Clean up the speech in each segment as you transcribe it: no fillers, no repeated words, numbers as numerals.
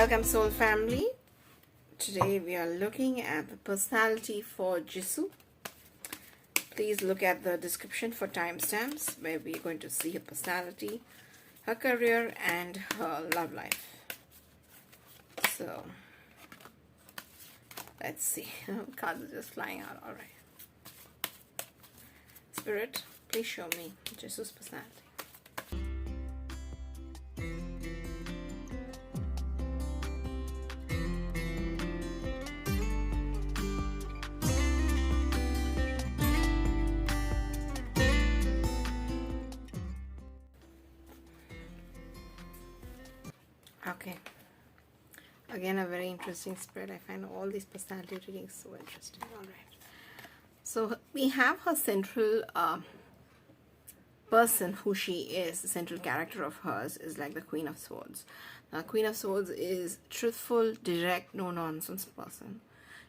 Welcome, soul family. Today we are looking at the personality for Jisoo. Please look at the description for timestamps where we are going to see her personality, her career, and her love life. So let's see. Cards are just flying out. All right. Spirit, please show me Jisoo's personality. Okay. Again, a very interesting spread. I find all these personality readings so interesting. All right. So we have her central person who she is. The central character of hers is like the Queen of Swords. Now, Queen of Swords is truthful, direct, no-nonsense person.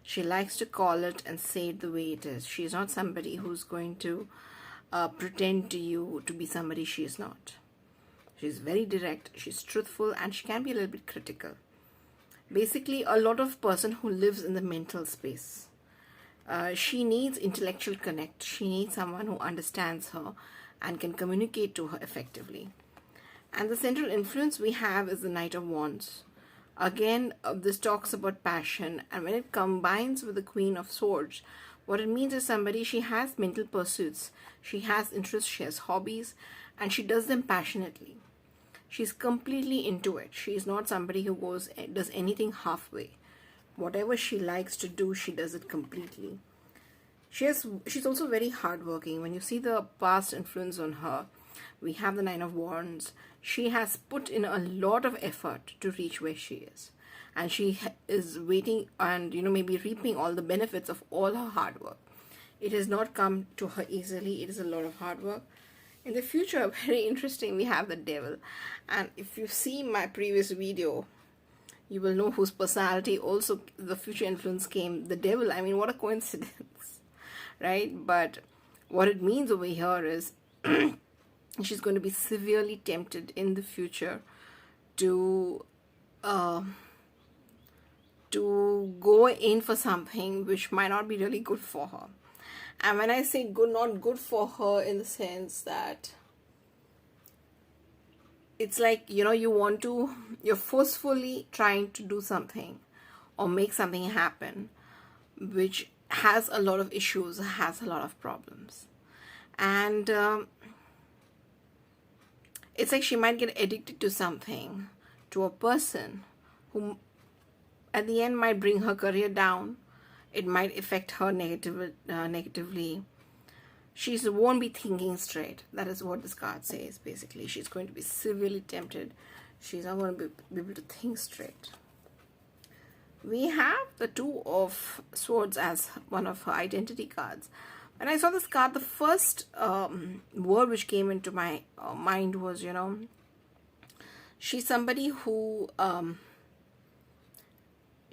She likes to call it and say it the way it is. She's not somebody who's going to pretend to you to be somebody she is not. She's very direct, she's truthful, and she can be a little bit critical. Basically, a lot of person who lives in the mental space. She needs intellectual connect. She needs someone who understands her and can communicate to her effectively. And the central influence we have is the Knight of Wands. Again, this talks about passion, and when it combines with the Queen of Swords, what it means is somebody, she has mental pursuits, she has interests, she has hobbies, and she does them passionately. She's completely into it. She's not somebody who does anything halfway. Whatever she likes to do, she does it completely. She's also very hardworking. When you see the past influence on her, we have the Nine of Wands. She has put in a lot of effort to reach where she is. And she is waiting and, maybe reaping all the benefits of all her hard work. It has not come to her easily. It is a lot of hard work. In the future, very interesting, we have the Devil. And if you see my previous video, you will know whose personality also the future influence came, the Devil. I mean, what a coincidence, right? But what it means over here is she's going to be severely tempted in the future to go in for something which might not be really good for her. And when I say good, not good for her in the sense that it's like, you're forcefully trying to do something or make something happen which has a lot of issues, has a lot of problems. And it's like she might get addicted to something, to a person who at the end might bring her career down. It might affect her negatively. She won't be thinking straight. That is what this card says, basically. She's going to be severely tempted. She's not going to be able to think straight. We have the Two of Swords as one of her identity cards. When I saw this card, the first word which came into my mind was, she's somebody who...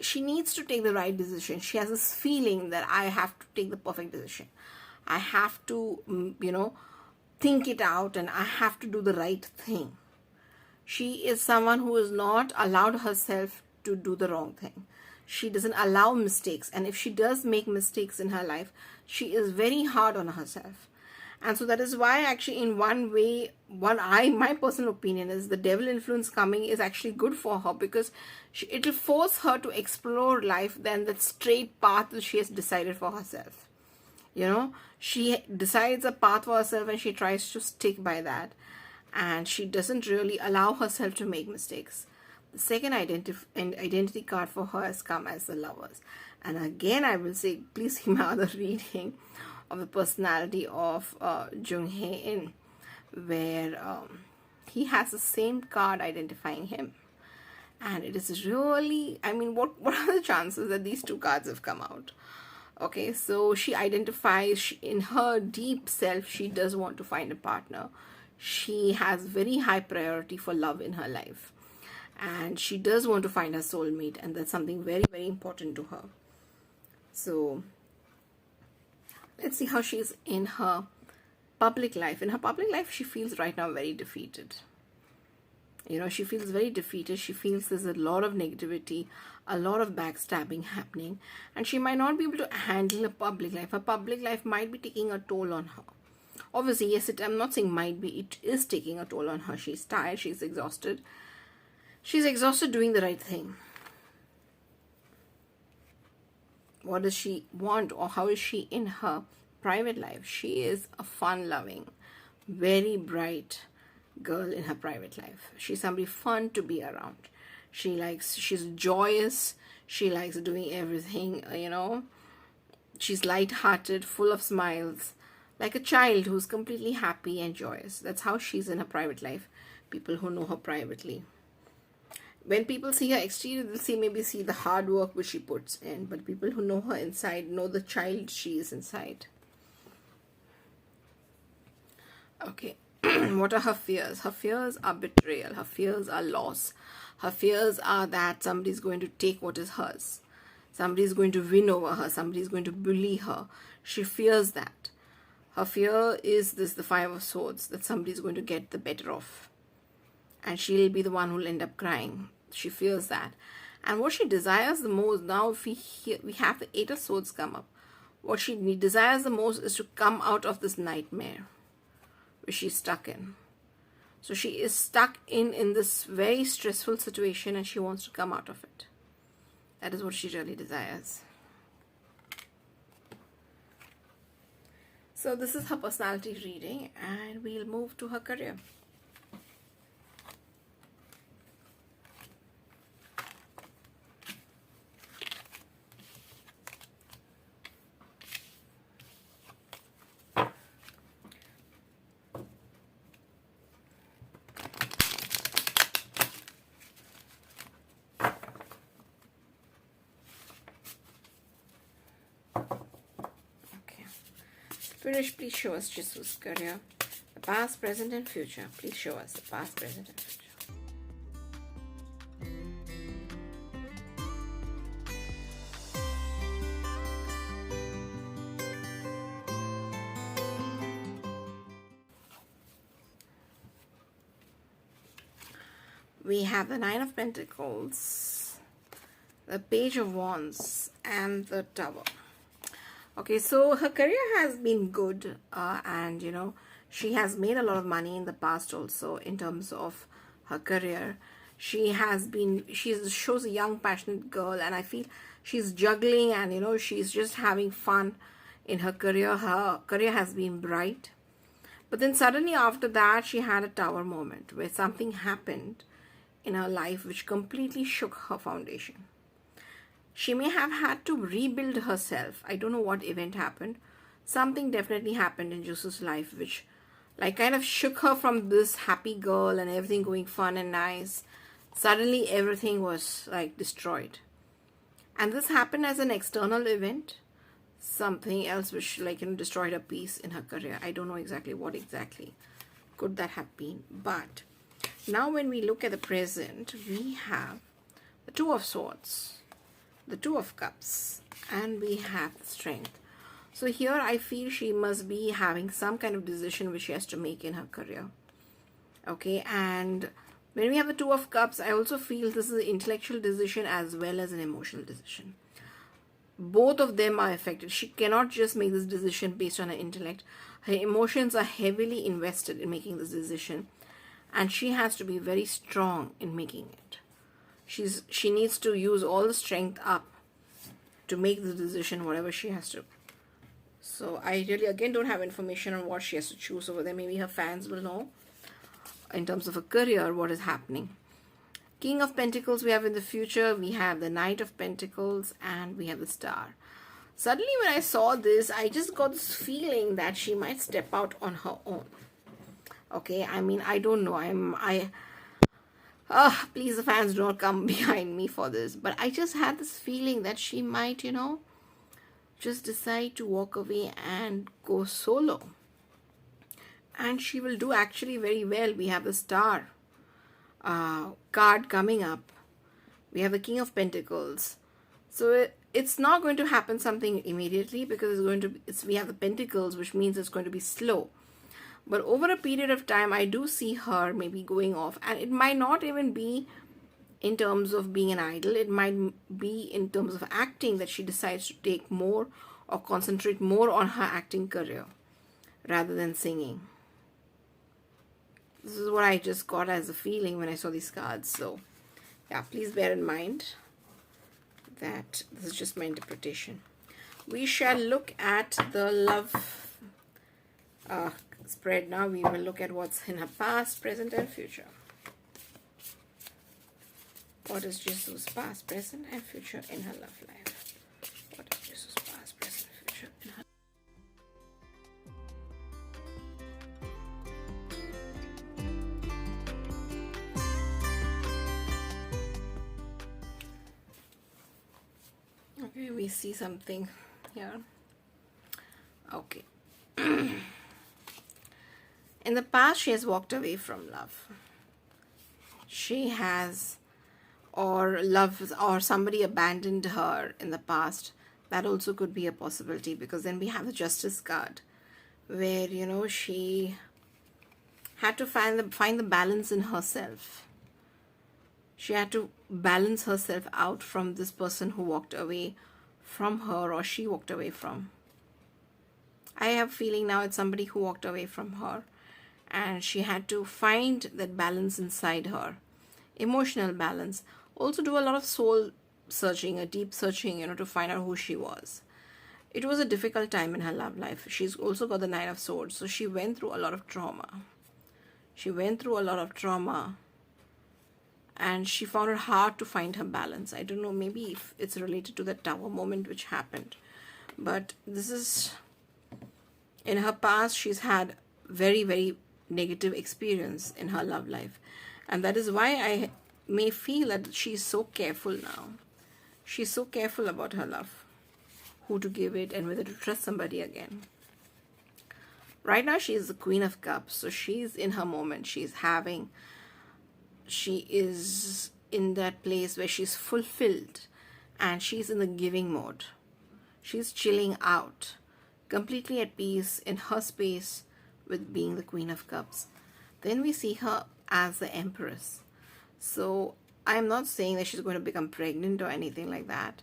she needs to take the right decision. She has this feeling that I have to take the perfect decision. I have to, think it out, and I have to do the right thing. She is someone who has not allowed herself to do the wrong thing. She doesn't allow mistakes. And if she does make mistakes in her life, she is very hard on herself. And so that is why actually in one way, my personal opinion is the Devil influence coming is actually good for her, because it will force her to explore life than the straight path that she has decided for herself. She decides a path for herself and she tries to stick by that. And she doesn't really allow herself to make mistakes. The second identity card for her has come as the Lovers. And again, I will say, please see my other reading of the personality of Jung Hae-in, where he has the same card identifying him. And it is really, what are the chances that these two cards have come out? Okay, so she identifies, in her deep self, she does want to find a partner. She has very high priority for love in her life. And she does want to find her soulmate, and that's something very, very important to her. So let's see how she is in her public life. In her public life, she feels right now very defeated. She feels very defeated. She feels there's a lot of negativity, a lot of backstabbing happening, and she might not be able to handle a public life. Her public life might be taking a toll on her. Obviously, yes, I'm not saying might be, it is taking a toll on her. She's tired, she's exhausted. She's exhausted doing the right thing. What does she want, or how is she in her private life? She is a fun-loving, very bright girl in her private life. She's somebody fun to be around. She's joyous. She likes doing everything, She's light-hearted, full of smiles, like a child who's completely happy and joyous. That's how she's in her private life, people who know her privately. When people see her exterior, they'll maybe see the hard work which she puts in, but people who know her inside know the child she is inside. Okay. What are her fears? Her fears are betrayal. Her fears are loss. Her fears are that somebody's going to take what is hers. Somebody's going to win over her. Somebody's going to bully her. She fears that. Her fear is the Five of Swords, that somebody's going to get the better of. And she'll be the one who'll end up crying. She fears that. And what she desires the most, now if we have the Eight of Swords come up, what she desires the most is to come out of this nightmare which she's stuck in. So she is stuck in this very stressful situation, and she wants to come out of it. That is what she really desires. So this is her personality reading, and we'll move to her career. Spirit, please show us Jisoo's career. The past, present, and future. Please show us the past, present, and future. We have the Nine of Pentacles, the Page of Wands, and the Tower. Okay, so her career has been good, and she has made a lot of money in the past also in terms of her career. She shows a young, passionate girl, and I feel she's juggling, and she's just having fun in her career. Her career has been bright, but then suddenly after that she had a tower moment where something happened in her life which completely shook her foundation. She may have had to rebuild herself. I don't know what event happened. Something definitely happened in Jisoo's life which kind of shook her from this happy girl and everything going fun and nice. Suddenly everything was destroyed. And this happened as an external event. Something else which destroyed her peace in her career. I don't know exactly what exactly could that have been. But now when we look at the present, we have the Two of Swords, the Two of Cups, and we have the Strength. So here I feel she must be having some kind of decision which she has to make in her career. Okay, and when we have the Two of Cups, I also feel this is an intellectual decision as well as an emotional decision. Both of them are affected. She cannot just make this decision based on her intellect. Her emotions are heavily invested in making this decision, and she has to be very strong in making it. She needs to use all the strength up to make the decision, whatever she has to. So I really, again, don't have information on what she has to choose over there. Maybe her fans will know in terms of her career what is happening. King of Pentacles we have in the future. We have the Knight of Pentacles, and we have the Star. Suddenly when I saw this, I just got this feeling that she might step out on her own. Okay, I mean, I don't know. Please, the fans, don't come behind me for this. But I just had this feeling that she might, just decide to walk away and go solo. And she will do actually very well. We have the Star card coming up. We have the King of Pentacles. So it's not going to happen something immediately because we have the Pentacles, which means it's going to be slow. But over a period of time, I do see her maybe going off, and it might not even be in terms of being an idol. It might be in terms of acting that she decides to take more or concentrate more on her acting career rather than singing. This is what I just got as a feeling when I saw these cards. So yeah, please bear in mind that this is just my interpretation. We shall look at the love spread now. We will look at what's in her past, present, and future. What is Jisoo's past, present, and future in her love life? What is Jisoo's past, present, and future in her Okay, we see something here. Okay. In the past, she has walked away from love. She has, or love, or somebody abandoned her in the past. That also could be a possibility, because then we have the Justice card, where, you know, she had to find the balance in herself. She had to balance herself out from this person who walked away from her, or she walked away from. I have a feeling now it's somebody who walked away from her, and she had to find that balance inside her, emotional balance. Also do a lot of soul searching, a deep searching, you know, to find out who she was. It was a difficult time in her love life. She's also got the Nine of Swords, so she went through a lot of trauma. And she found it hard to find her balance. I don't know, maybe if it's related to the Tower moment which happened. But this is, in her past, she's had very, very negative experience in her love life. And that is why I may feel that she's so careful now. She's so careful about her love, who to give it, and whether to trust somebody again. Right now, she is the Queen of Cups, so she's in her moment. She is in that place where she's fulfilled, and she's in the giving mode. She's chilling out, completely at peace in her space with being the Queen of Cups. Then we see her as the Empress. So I'm not saying that she's going to become pregnant or anything like that,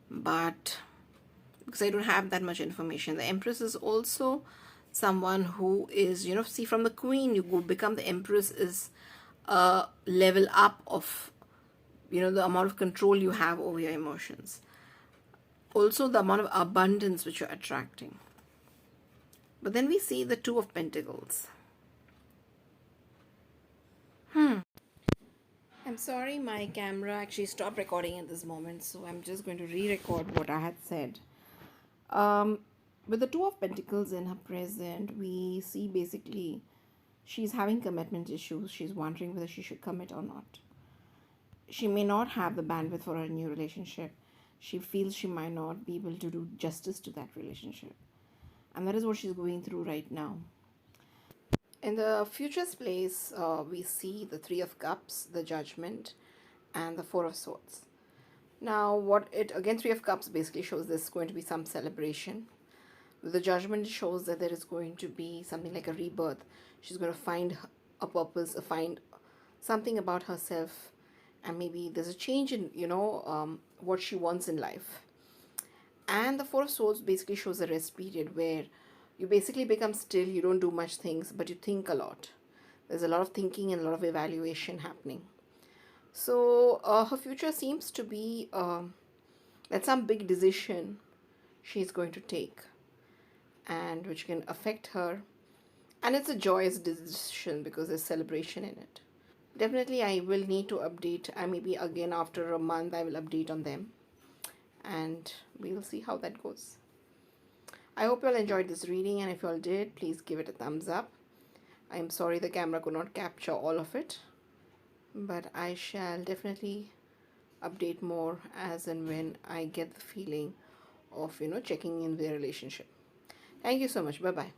but because I don't have that much information. The Empress is also someone who is, you know, see, from the Queen, you go become the Empress is a level up of, you know, the amount of control you have over your emotions. Also the amount of abundance which you're attracting. But then we see the Two of Pentacles. I'm sorry, my camera actually stopped recording at this moment, so I'm just going to re-record what I had said. With the Two of Pentacles in her present, we see basically she's having commitment issues. She's wondering whether she should commit or not. She may not have the bandwidth for a new relationship. She feels she might not be able to do justice to that relationship. And that is what she's going through right now. In the future's place, we see the Three of Cups, the Judgment, and the Four of Swords. Now, Three of Cups basically shows there's going to be some celebration. The Judgment shows that there is going to be something like a rebirth. She's going to find a purpose, find something about herself, and maybe there's a change in, you know, what she wants in life. And the Four of Swords basically shows a rest period where you basically become still, you don't do much things, but you think a lot. There's a lot of thinking and a lot of evaluation happening. So her future seems to be that some big decision she's going to take, and which can affect her. And it's a joyous decision because there's celebration in it. Definitely I will need to update. Maybe again after a month I will update on them, and we will see how that goes. I hope you all enjoyed this reading, and if you all did, please give it a thumbs up. I am sorry the camera could not capture all of it, but I shall definitely update more as and when I get the feeling of, you know, checking in their relationship. Thank you so much. Bye bye.